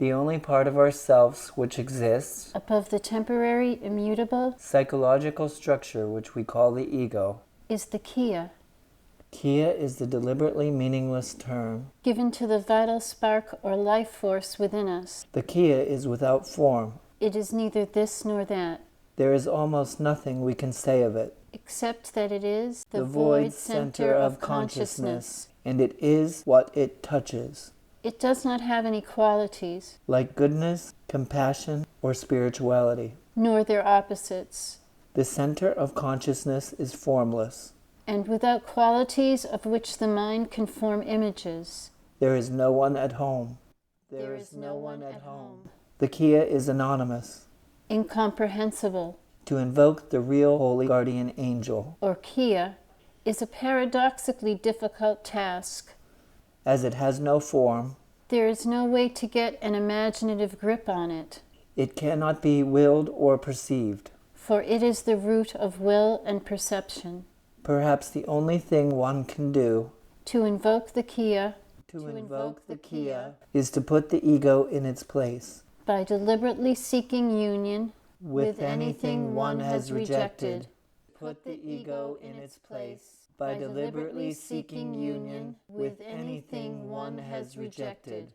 The only part of ourselves which exists above the temporary, immutable psychological structure which we call the ego is the Kia, Kia is the deliberately meaningless term. given to the vital spark or life force within us. The Kia is without form. It is neither this nor that, There is almost nothing we can say of it. except that it is The void center of consciousness, and it is what it touches, It does not have any qualities, like goodness, compassion, or spirituality. nor their opposites, The center of consciousness is formless. and without qualities of which the mind can form images. There is no one at home. There is no one at home. The Kia is anonymous. Incomprehensible, To invoke the real holy guardian angel, or Kia, is a paradoxically difficult task. as it has no form, There is no way to get an imaginative grip on it, it cannot be willed or perceived. for it is the root of will and perception. Perhaps the only thing one can do To invoke the Kia is to put the ego in its place by deliberately seeking union with anything one has rejected. Put the ego in its place by deliberately seeking union with anything one has rejected.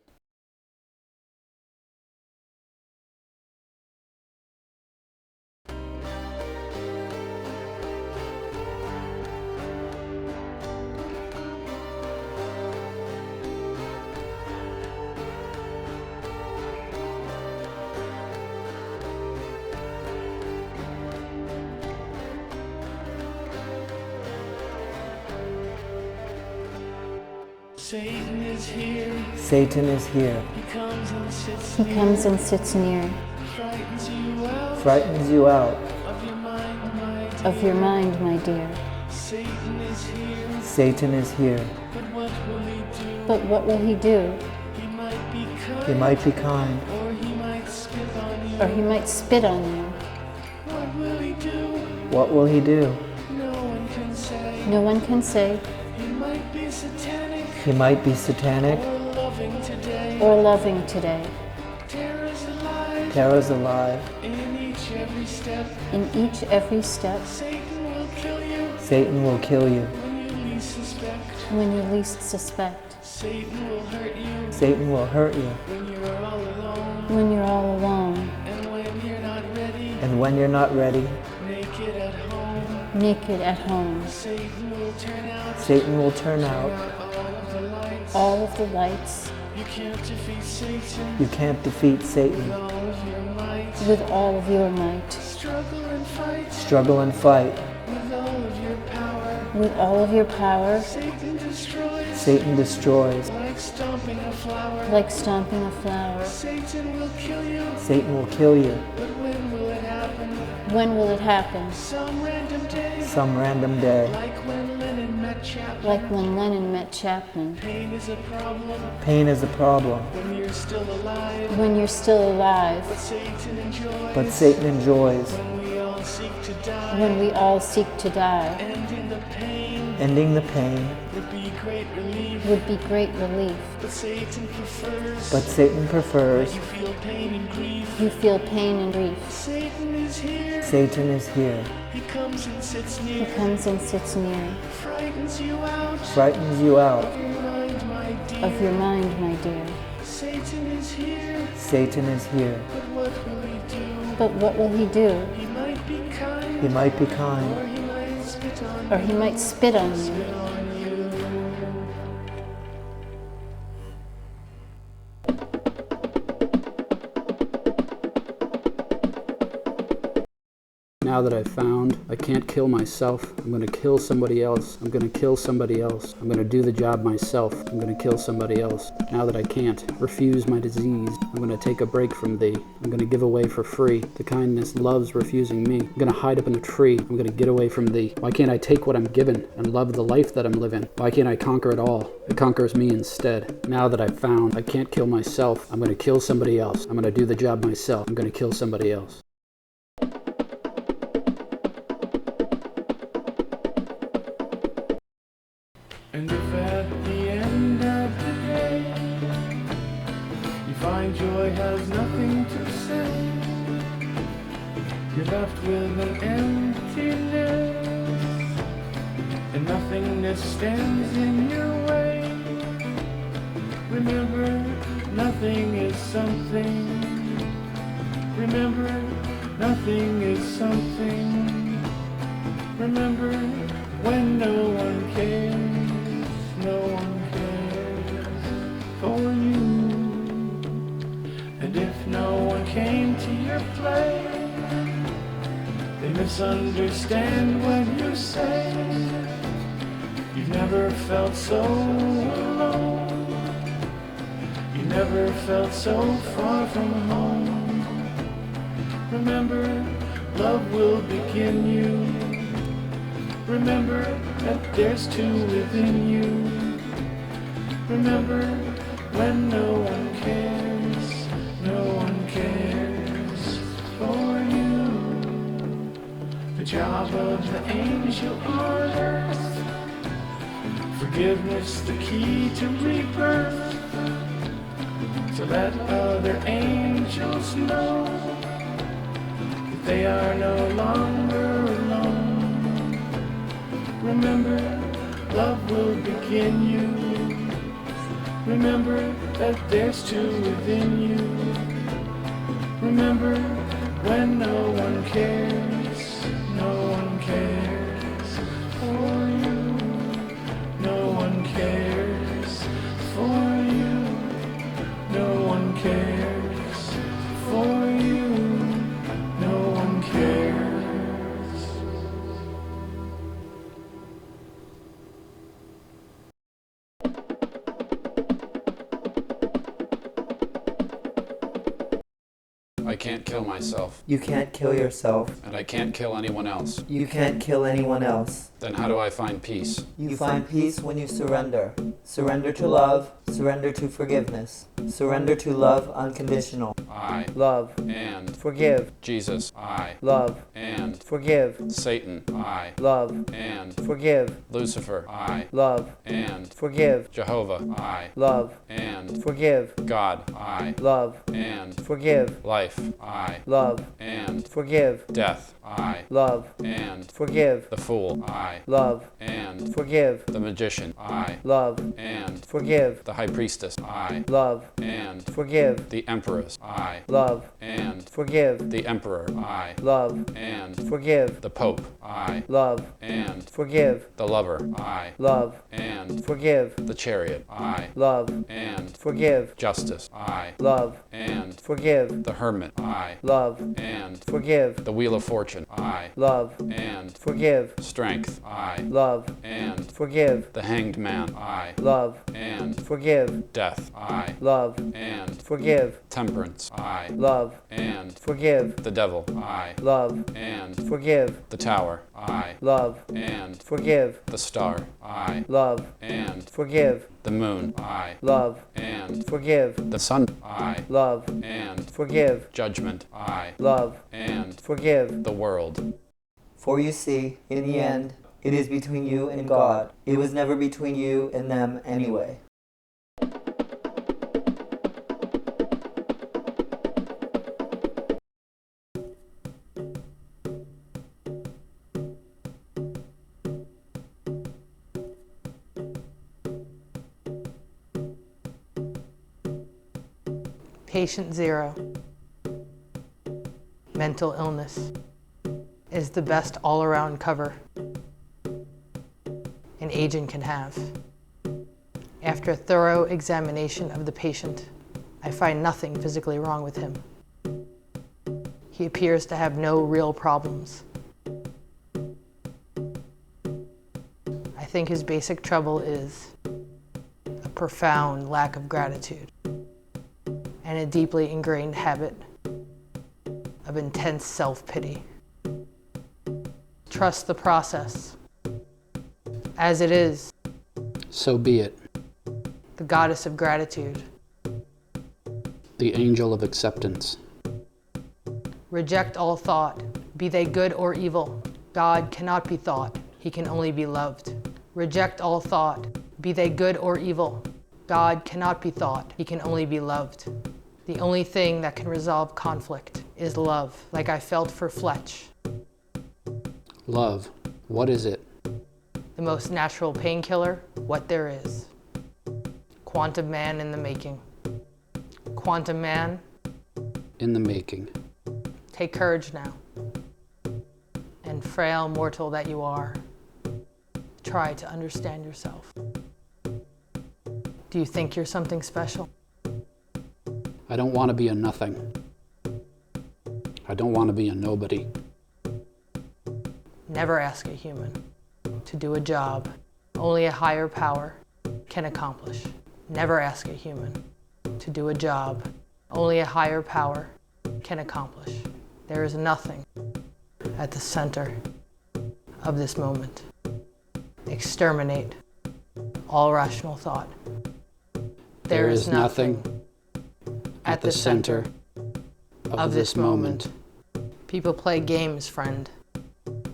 Satan is here. Satan is here. He comes and sits He comes and sits near, Frightens you out. of your mind, my dear. Satan is here. Satan is here. But what will he do? But what will he do? He might be kind. He might be kind. Or he might spit on you. Or he might spit on you. What will he do? What will he do? No one can say. No one can say. He might be satanic. He might be satanic. Or loving today. Or loving today. Terror's alive. Terror's alive. In each every step. In each every step. Satan will kill you. Satan will kill you. When you least suspect. When you least suspect. Satan will hurt you. Satan will hurt you. When you're all alone. When you're all alone. And when you're not ready. And when you're not ready, Naked at home. Naked at home. Satan will turn out. Satan will turn out All of the lights. You can't defeat Satan. You can't defeat Satan. With all of your might. With all of your might. Struggle and fight. Struggle and fight. With all of your power. With all of your power. Satan destroys. Satan destroys. Like stomping a flower. Like stomping a flower. Satan will kill you. Satan will kill you. But when will it happen? When will it happen? Some random day. Some random day. Like when Lennon met Chapman. Like when Lennon met Chapman. Pain is a problem. Pain is a problem. When you're still alive. When you're still alive. But Satan enjoys. But Satan enjoys. When we all seek to die. When we all seek to die. Ending the pain. Ending the pain. Would be great relief. Would be great relief. But Satan prefers. But Satan prefers. You feel pain and grief. You feel pain and grief. Satan is here. Satan is here. He comes and sits near. He comes and sits near. Frightens you out. Frightens you out. Of your mind, my dear. Of your mind, my dear. Satan is here. Satan is here. But what will he do? But what will he do? He might be kind. He might be kind. Or he might spit on Or he might spit on you. Now that I've found I can't kill myself, I'm going to kill somebody else. I'm going to kill somebody else. I'm going to do the job myself. I'm going to kill somebody else. Now that I can't refuse my disease, I'm going to take a break from thee. I'm going to give away for free. The kindness loves refusing me. I'm going to hide up in a tree. I'm going to get away from thee. Why can't I take what I'm given and love the life that I'm living? Why can't I conquer it all? It conquers me instead. Now that I've found I can't kill myself, I'm going to kill somebody else. I'm going to do the job myself. I'm going to kill somebody else. And if at the end of the day you find joy You're left with an emptiness, and nothingness stands in your way. Remember, nothing is something. Remember, nothing is something. Remember, when no one cares, no one cares for you. And if no one came to your play, they misunderstand what you say. You've never felt so alone. You never felt so far from home. Remember, love will begin you. Remember that there's two within you. Remember, when no one cares, no one cares for you. The job of the angel on earth, forgiveness the key to rebirth. To let other angels know that they are no longer alone. Remember, love will begin you. Remember that there's two within you. Remember, when no one cares, no one cares for you. No one cares for you. No one cares for you. No one cares. I can't kill myself. You can't kill yourself. And I can't kill anyone else. You can't kill anyone else. Then how do I find peace? You find peace when you surrender. Surrender to love. Surrender to forgiveness. Surrender to love unconditional. I love and forgive. Jesus. I love and forgive. Satan. I love and forgive. Lucifer. I love and forgive. Jehovah. I love and forgive. God. I love and forgive. life. I love and forgive. death. I love and forgive. the fool. I love and forgive. the magician. I love and forgive. the high priestess. I love and forgive. the empress. I love and forgive. the emperor. I love and forgive. the pope. I love and forgive. the lover. I love and forgive. the chariot. I love and forgive. justice. I love and forgive. the hermit. I love and forgive. the wheel of fortune. I love and forgive. strength. I love and forgive. the hanged man. I love and forgive. death. I love and forgive. temperance. I love and forgive. the devil. I love and forgive. the tower. I love and forgive. the star. I love and forgive. the moon. I love and forgive. the sun. I love and forgive. judgment. I love and forgive. the world. For you see, in the end, it is between you and God. It was never between you and them anyway. Patient 0, mental illness, is the best all-around cover an agent can have. After a thorough examination of the patient, I find nothing physically wrong with him. He appears to have no real problems. I think his basic trouble is a profound lack of gratitude and a deeply ingrained habit of intense self-pity. Trust the process. As it is, so be it. the goddess of gratitude. The angel of acceptance. Reject all thought, be they good or evil. God cannot be thought, he can only be loved. Reject all thought, be they good or evil. God cannot be thought, he can only be loved. The only thing that can resolve conflict is love, like I felt for Fletch. Love, what is it? The most natural painkiller, what there is. Quantum man in the making. Quantum man. In the making. Take courage now. And frail mortal that you are, try to understand yourself. Do you think you're something special? I don't want to be a nothing. I don't want to be a nobody. Never ask a human to do a job only a higher power can accomplish. Never ask a human to do a job only a higher power can accomplish. There is nothing at the center of this moment. Exterminate all rational thought. There is nothing at the center of this moment. People play games, friend.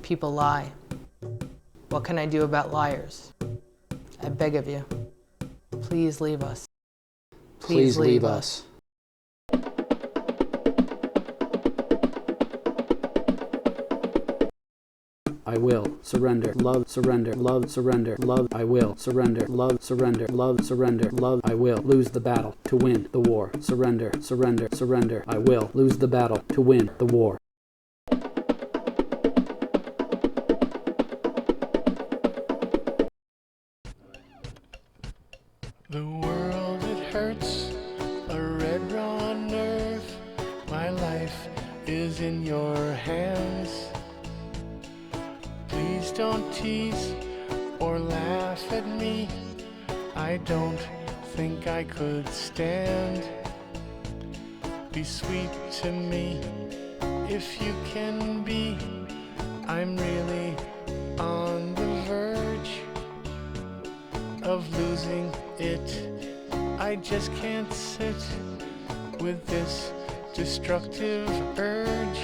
People lie. What can I do about liars? I beg of you, please leave us. Please leave us. I will surrender, love, surrender, love, surrender, love, I will surrender, love, surrender, love, surrender, love, I will lose the battle to win the war. Surrender, surrender, surrender, I will lose the battle to win the war. The world, it hurts, a red raw nerve. My life is in your hands. Please don't tease or laugh at me. I don't think I could stand. Be sweet to me if you can be. I'm really on the verge of losing it. I just can't sit with this destructive urge.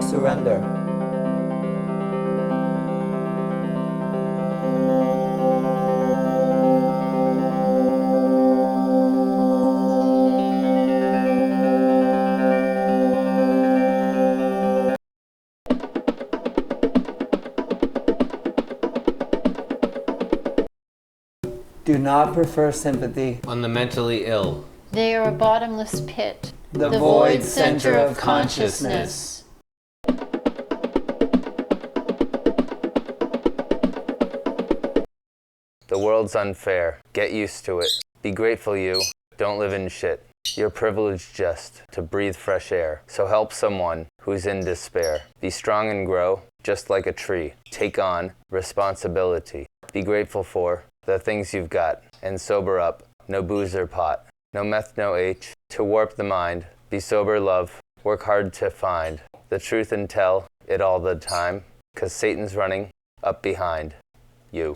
Surrender. Do not prefer sympathy on the mentally ill. They are a bottomless pit. The void center of consciousness. The world's unfair. Get used to it. Be grateful you don't live in shit. You're privileged just to breathe fresh air. So help someone who's in despair. Be strong and grow just like a tree. Take on responsibility. Be grateful for the things you've got and sober up. No booze or pot. No meth, no H. To warp the mind. Be sober, love. Work hard to find the truth and tell it all the time, 'cause Satan's running up behind you.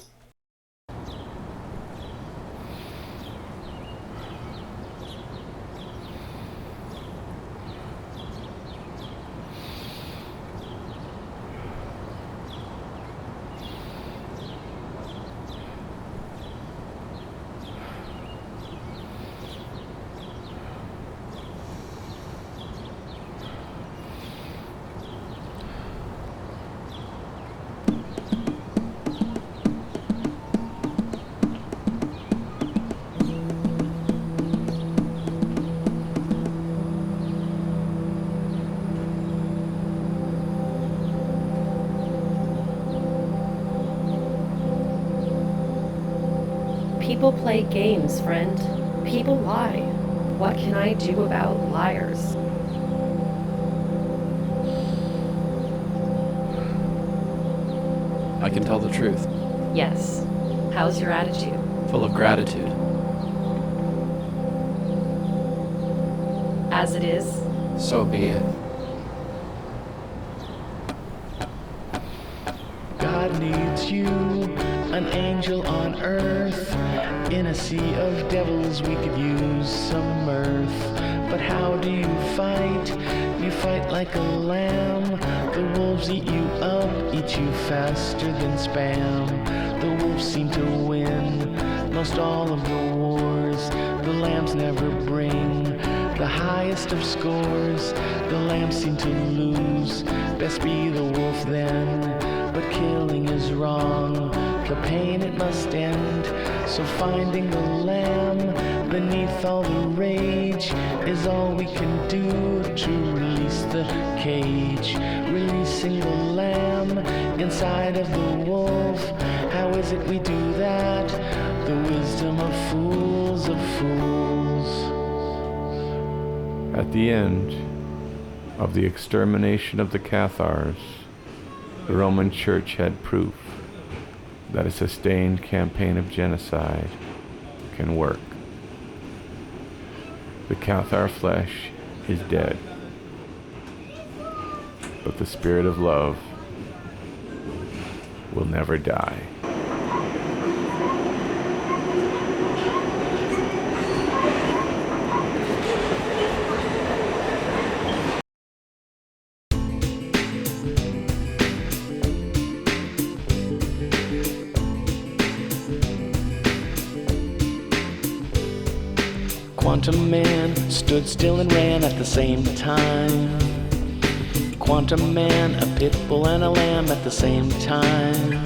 People play games, friend. People lie. What can I do about liars? I can tell the truth. Yes. How's your attitude? Full of gratitude. As it is? So be it. God needs you, an angel on earth. In a sea of devils we could use some mirth. But how do you fight? You fight like a lamb. The wolves eat you up, eat you faster than spam. The wolves seem to win most all of the wars. The lambs never bring the highest of scores. The lambs seem to lose, best be the wolf then. But killing is wrong, the pain it must end. So finding the lamb beneath all the rage is all we can do to release the cage. Releasing the lamb inside of the wolf. How is it we do that? The wisdom of fools of fools. At the end of the extermination of the Cathars, the Roman Church had proof that a sustained campaign of genocide can work. The Cathar flesh is dead, but the spirit of love will never die. Quantum man stood still and ran at the same time. Quantum man, a pit bull and a lamb at the same time.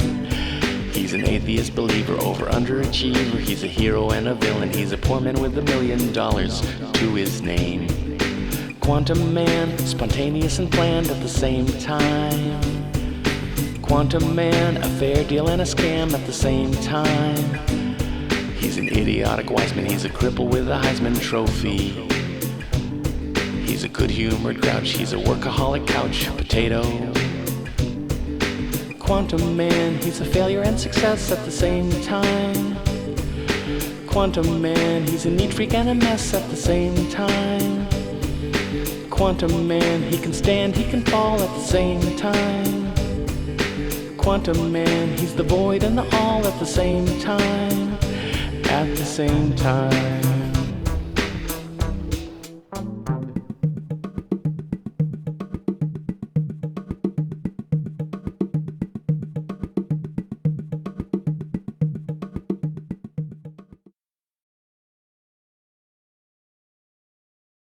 He's an atheist believer, over underachiever. He's a hero and a villain. He's a poor man with $1 million to his name. Quantum man, spontaneous and planned at the same time. Quantum man, a fair deal and a scam at the same time. He's an idiotic wise man, he's a cripple with a Heisman Trophy. He's a good-humored grouch, he's a workaholic couch potato. Quantum man, he's a failure and success at the same time. Quantum man, he's a neat freak and a mess at the same time. Quantum man, he can stand, he can fall at the same time. Quantum man, he's the void and the all at the same time. At the same time.